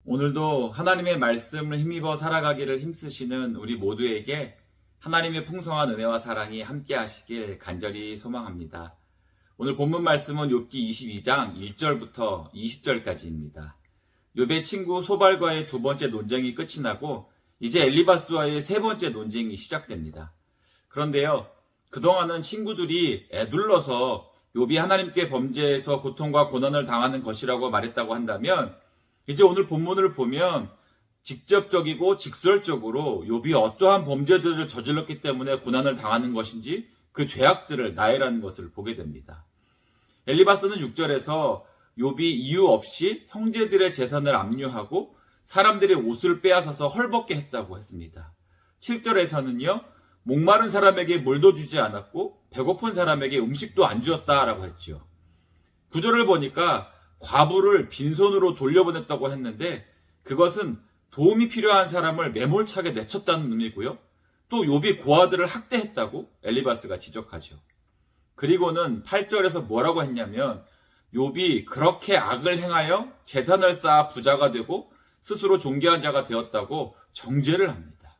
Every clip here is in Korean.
오늘도 하나님의 말씀을 힘입어 살아가기를 힘쓰시는 우리 모두에게 하나님의 풍성한 은혜와 사랑이 함께 하시길 간절히 소망합니다. 오늘 본문 말씀은 욥기 22장 1절부터 20절까지입니다. 욥의 친구 소발과의 두 번째 논쟁이 끝이 나고 이제 엘리바스와의 세 번째 논쟁이 시작됩니다. 그런데요, 그동안은 친구들이 애둘러서 욥이 하나님께 범죄해서 고통과 고난을 당하는 것이라고 말했다고 한다면, 이제 오늘 본문을 보면 직접적이고 직설적으로 욥이 어떠한 범죄들을 저질렀기 때문에 고난을 당하는 것인지 그 죄악들을 나열하는 것을 보게 됩니다. 엘리바스는 6절에서 욥이 이유 없이 형제들의 재산을 압류하고 사람들의 옷을 빼앗아서 헐벗게 했다고 했습니다. 7절에서는요, 목마른 사람에게 물도 주지 않았고 배고픈 사람에게 음식도 안 주었다라고 했죠. 9절을 보니까 과부를 빈손으로 돌려보냈다고 했는데, 그것은 도움이 필요한 사람을 매몰차게 내쳤다는 의미고요. 또 욥이 고아들을 학대했다고 엘리바스가 지적하죠. 그리고는 8절에서 뭐라고 했냐면, 욥이 그렇게 악을 행하여 재산을 쌓아 부자가 되고 스스로 존귀한 자가 되었다고 정죄를 합니다.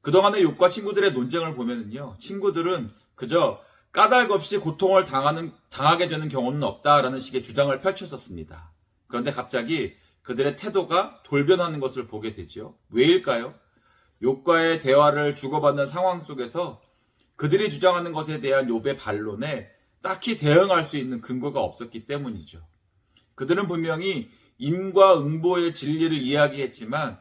그동안의 욥과 친구들의 논쟁을 보면요, 친구들은 그저 까닭 없이 고통을 당하게 되는 경우는 없다라는 식의 주장을 펼쳤었습니다. 그런데 갑자기 그들의 태도가 돌변하는 것을 보게 되죠. 왜일까요? 욥과의 대화를 주고받는 상황 속에서 그들이 주장하는 것에 대한 욥의 반론에 딱히 대응할 수 있는 근거가 없었기 때문이죠. 그들은 분명히 임과 응보의 진리를 이야기했지만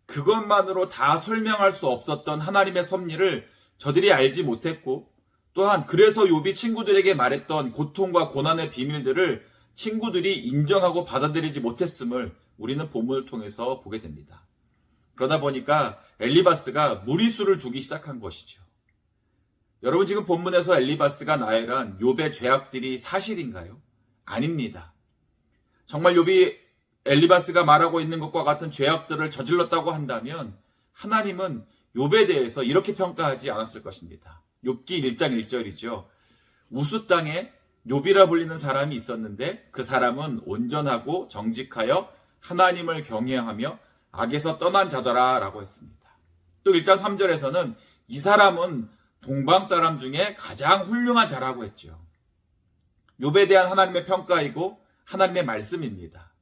그것만으로 다 설명할 수 없었던 하나님의 섭리를 저들이 알지 못했고, 또한 그래서 욥이 친구들에게 말했던 고통과 고난의 비밀들을 친구들이 인정하고 받아들이지 못했음을 우리는 본문을 통해서 보게 됩니다. 그러다 보니까 엘리바스가 무리수를 두기 시작한 것이죠. 여러분, 지금 본문에서 엘리바스가 나열한 욥의 죄악들이 사실인가요? 아닙니다. 정말 욥이 엘리바스가 말하고 있는 것과 같은 죄악들을 저질렀다고 한다면 하나님은 욥에 대해서 이렇게 평가하지 않았을 것입니다. 욥기 1장 1절이죠. 우스 땅에 욥이라 불리는 사람이 있었는데 그 사람은 온전하고 정직하여 하나님을 경외하며 악에서 떠난 자더라 라고 했습니다. 또 1장 3절에서는 이 사람은 동방 사람 중에 가장 훌륭한 자라고 했죠. 욥에 대한 하나님의 평가이고 하나님의 말씀입니다.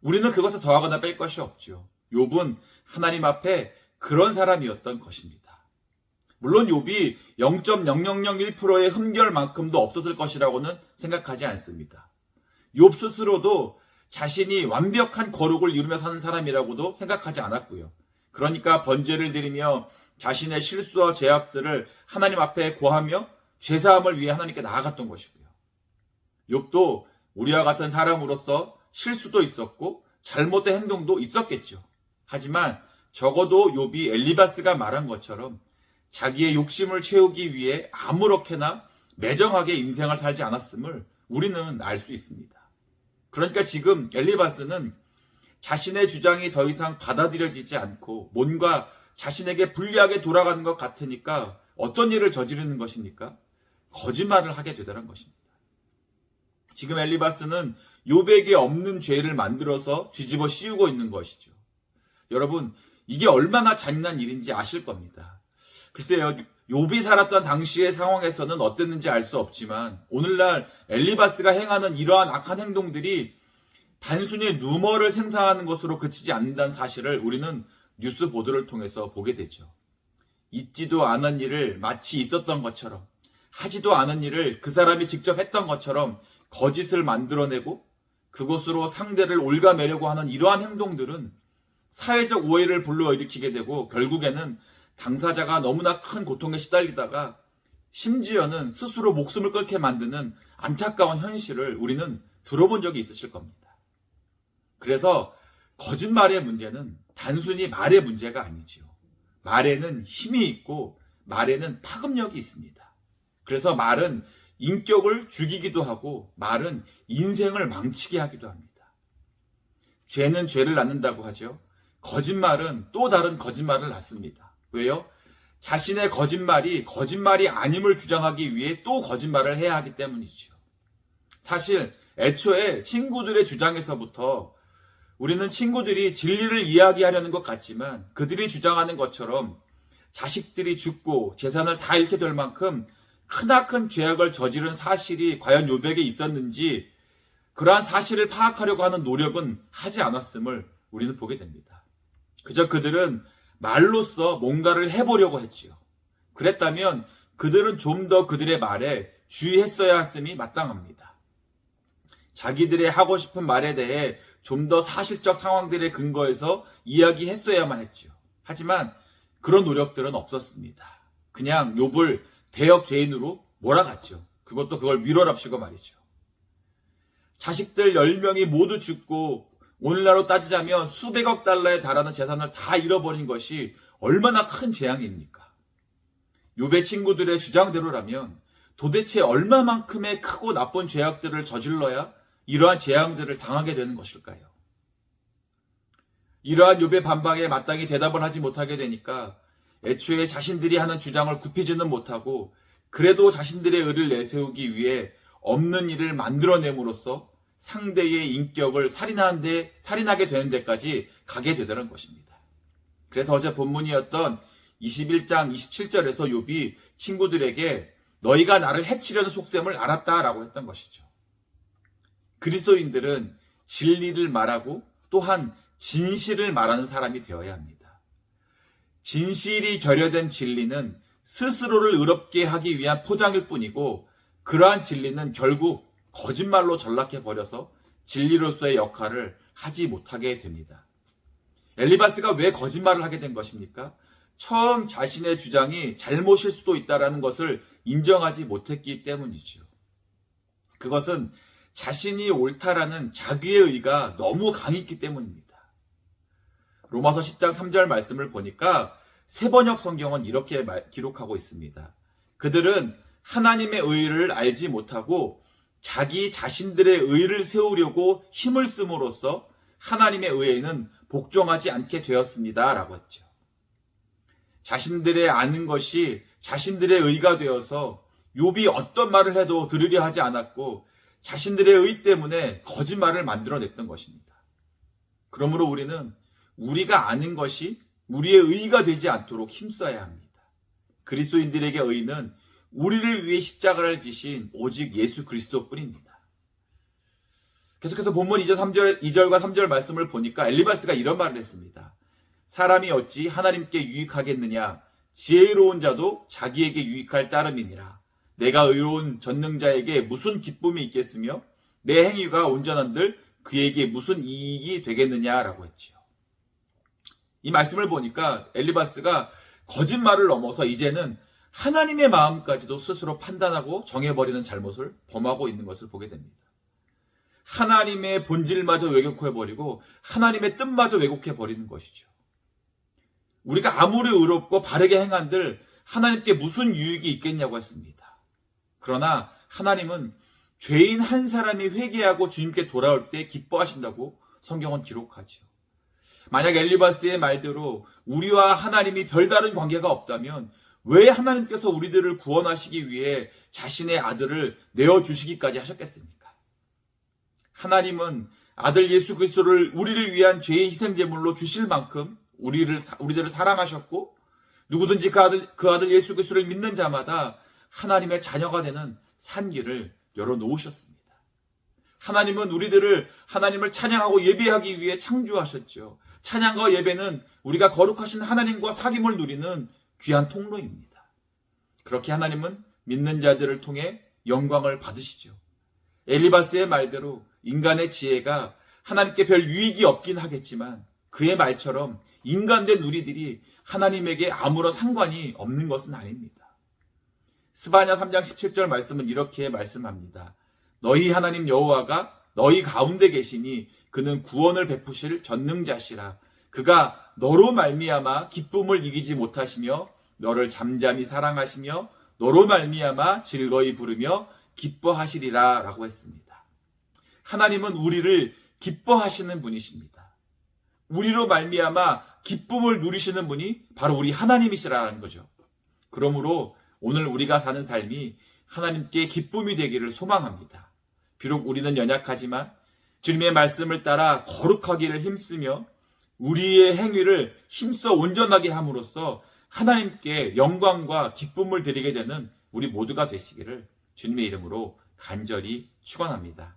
우리는 그것을 더하거나 뺄 것이 없죠. 욥은 하나님 앞에 그런 사람이었던 것입니다. 물론 욥이 0.0001%의 흠결만큼도 없었을 것이라고는 생각하지 않습니다. 욥 스스로도 자신이 완벽한 거룩을 이루며 사는 사람이라고도 생각하지 않았고요. 그러니까 번제를 드리며 자신의 실수와 죄악들을 하나님 앞에 고하며 죄사함을 위해 하나님께 나아갔던 것이고요. 욥도 우리와 같은 사람으로서 실수도 있었고 잘못된 행동도 있었겠죠. 하지만 적어도 욥이 엘리바스가 말한 것처럼 자기의 욕심을 채우기 위해 아무렇게나 매정하게 인생을 살지 않았음을 우리는 알 수 있습니다. 그러니까 지금 엘리바스는 자신의 주장이 더 이상 받아들여지지 않고 뭔가 자신에게 불리하게 돌아가는 것 같으니까 어떤 일을 저지르는 것입니까? 거짓말을 하게 되더란 것입니다. 지금 엘리바스는 욥에게 없는 죄를 만들어서 뒤집어 씌우고 있는 것이죠. 여러분, 이게 얼마나 잔인한 일인지 아실 겁니다. 글쎄요, 욥이 살았던 당시의 상황에서는 어땠는지 알 수 없지만 오늘날 엘리바스가 행하는 이러한 악한 행동들이 단순히 루머를 생산하는 것으로 그치지 않는다는 사실을 우리는 뉴스 보도를 통해서 보게 되죠. 있지도 않은 일을 마치 있었던 것처럼, 하지도 않은 일을 그 사람이 직접 했던 것처럼 거짓을 만들어내고 그것으로 상대를 옭아매려고 하는 이러한 행동들은 사회적 오해를 불러일으키게 되고 결국에는 당사자가 너무나 큰 고통에 시달리다가 심지어는 스스로 목숨을 끊게 만드는 안타까운 현실을 우리는 들어본 적이 있으실 겁니다. 그래서 거짓말의 문제는 단순히 말의 문제가 아니지요. 말에는 힘이 있고 말에는 파급력이 있습니다. 그래서 말은 인격을 죽이기도 하고 말은 인생을 망치게 하기도 합니다. 죄는 죄를 낳는다고 하죠. 거짓말은 또 다른 거짓말을 낳습니다. 왜요? 자신의 거짓말이 아님을 주장하기 위해 또 거짓말을 해야 하기 때문이지요. 사실 애초에 친구들의 주장에서부터 우리는 친구들이 진리를 이야기하려는 것 같지만 그들이 주장하는 것처럼 자식들이 죽고 재산을 다 잃게 될 만큼 크나큰 죄악을 저지른 사실이 과연 욥에게 있었는지 그러한 사실을 파악하려고 하는 노력은 하지 않았음을 우리는 보게 됩니다. 그저 그들은 말로써 뭔가를 해보려고 했지요. 그랬다면 그들은 좀 더 그들의 말에 주의했어야 했음이 마땅합니다. 자기들의 하고 싶은 말에 대해 좀 더 사실적 상황들에 근거해서 이야기했어야만 했죠. 하지만 그런 노력들은 없었습니다. 그냥 욥을 대역 죄인으로 몰아갔죠. 그것도 그걸 위로랍시고 말이죠. 자식들 10명이 모두 죽고 오늘날로 따지자면 수백억 달러에 달하는 재산을 다 잃어버린 것이 얼마나 큰 재앙입니까? 욥의 친구들의 주장대로라면 도대체 얼마만큼의 크고 나쁜 죄악들을 저질러야 이러한 재앙들을 당하게 되는 것일까요? 이러한 욥의 반박에 마땅히 대답을 하지 못하게 되니까 애초에 자신들이 하는 주장을 굽히지는 못하고 그래도 자신들의 의를 내세우기 위해 없는 일을 만들어냄으로써 상대의 인격을 살인하게 되는 데까지 가게 되더란 것입니다. 그래서 어제 본문이었던 21장 27절에서 욥이 친구들에게 너희가 나를 해치려는 속셈을 알았다라고 했던 것이죠. 그리스도인들은 진리를 말하고 또한 진실을 말하는 사람이 되어야 합니다. 진실이 결여된 진리는 스스로를 의롭게 하기 위한 포장일 뿐이고 그러한 진리는 결국 거짓말로 전락해버려서 진리로서의 역할을 하지 못하게 됩니다. 엘리바스가 왜 거짓말을 하게 된 것입니까? 처음 자신의 주장이 잘못일 수도 있다는 것을 인정하지 못했기 때문이죠. 그것은 자신이 옳다라는 자기의 의가 너무 강했기 때문입니다. 로마서 10장 3절 말씀을 보니까 새번역 성경은 이렇게 기록하고 있습니다. 그들은 하나님의 의를 알지 못하고 자기 자신들의 의를 세우려고 힘을 씀으로써 하나님의 의에는 복종하지 않게 되었습니다. 라고 했죠. 자신들의 아는 것이 자신들의 의가 되어서 욥이 어떤 말을 해도 들으려 하지 않았고 자신들의 의 때문에 거짓말을 만들어냈던 것입니다. 그러므로 우리는 우리가 아는 것이 우리의 의가 되지 않도록 힘써야 합니다. 그리스도인들에게 의는 우리를 위해 십자가를 지신 오직 예수 그리스도뿐입니다. 계속해서 본문 2절과 3절 말씀을 보니까 엘리바스가 이런 말을 했습니다. 사람이 어찌 하나님께 유익하겠느냐? 지혜로운 자도 자기에게 유익할 따름이니라. 내가 의로운 전능자에게 무슨 기쁨이 있겠으며 내 행위가 온전한들 그에게 무슨 이익이 되겠느냐라고 했죠. 이 말씀을 보니까 엘리바스가 거짓말을 넘어서 이제는 하나님의 마음까지도 스스로 판단하고 정해버리는 잘못을 범하고 있는 것을 보게 됩니다. 하나님의 본질마저 왜곡해버리고 하나님의 뜻마저 왜곡해버리는 것이죠. 우리가 아무리 의롭고 바르게 행한들 하나님께 무슨 유익이 있겠냐고 했습니다. 그러나 하나님은 죄인 한 사람이 회개하고 주님께 돌아올 때 기뻐하신다고 성경은 기록하죠. 만약 엘리바스의 말대로 우리와 하나님이 별다른 관계가 없다면 왜 하나님께서 우리들을 구원하시기 위해 자신의 아들을 내어주시기까지 하셨겠습니까? 하나님은 아들 예수 그리스도를 우리를 위한 죄의 희생제물로 주실 만큼 우리들을 사랑하셨고 누구든지 그 아들 예수 그리스도를 믿는 자마다 하나님의 자녀가 되는 산길을 열어놓으셨습니다. 하나님은 우리들을 하나님을 찬양하고 예배하기 위해 창조하셨죠. 찬양과 예배는 우리가 거룩하신 하나님과 사귐을 누리는 귀한 통로입니다. 그렇게 하나님은 믿는 자들을 통해 영광을 받으시죠. 엘리바스의 말대로 인간의 지혜가 하나님께 별 유익이 없긴 하겠지만 그의 말처럼 인간된 우리들이 하나님에게 아무런 상관이 없는 것은 아닙니다. 스바냐 3장 17절 말씀은 이렇게 말씀합니다. 너희 하나님 여호와가 너희 가운데 계시니 그는 구원을 베푸실 전능자시라. 그가 너로 말미암아 기쁨을 이기지 못하시며 너를 잠잠히 사랑하시며 너로 말미암아 즐거이 부르며 기뻐하시리라 라고 했습니다. 하나님은 우리를 기뻐하시는 분이십니다. 우리로 말미암아 기쁨을 누리시는 분이 바로 우리 하나님이시라는 거죠. 그러므로 오늘 우리가 사는 삶이 하나님께 기쁨이 되기를 소망합니다. 비록 우리는 연약하지만 주님의 말씀을 따라 거룩하기를 힘쓰며 우리의 행위를 힘써 온전하게 함으로써 하나님께 영광과 기쁨을 드리게 되는 우리 모두가 되시기를 주님의 이름으로 간절히 축원합니다.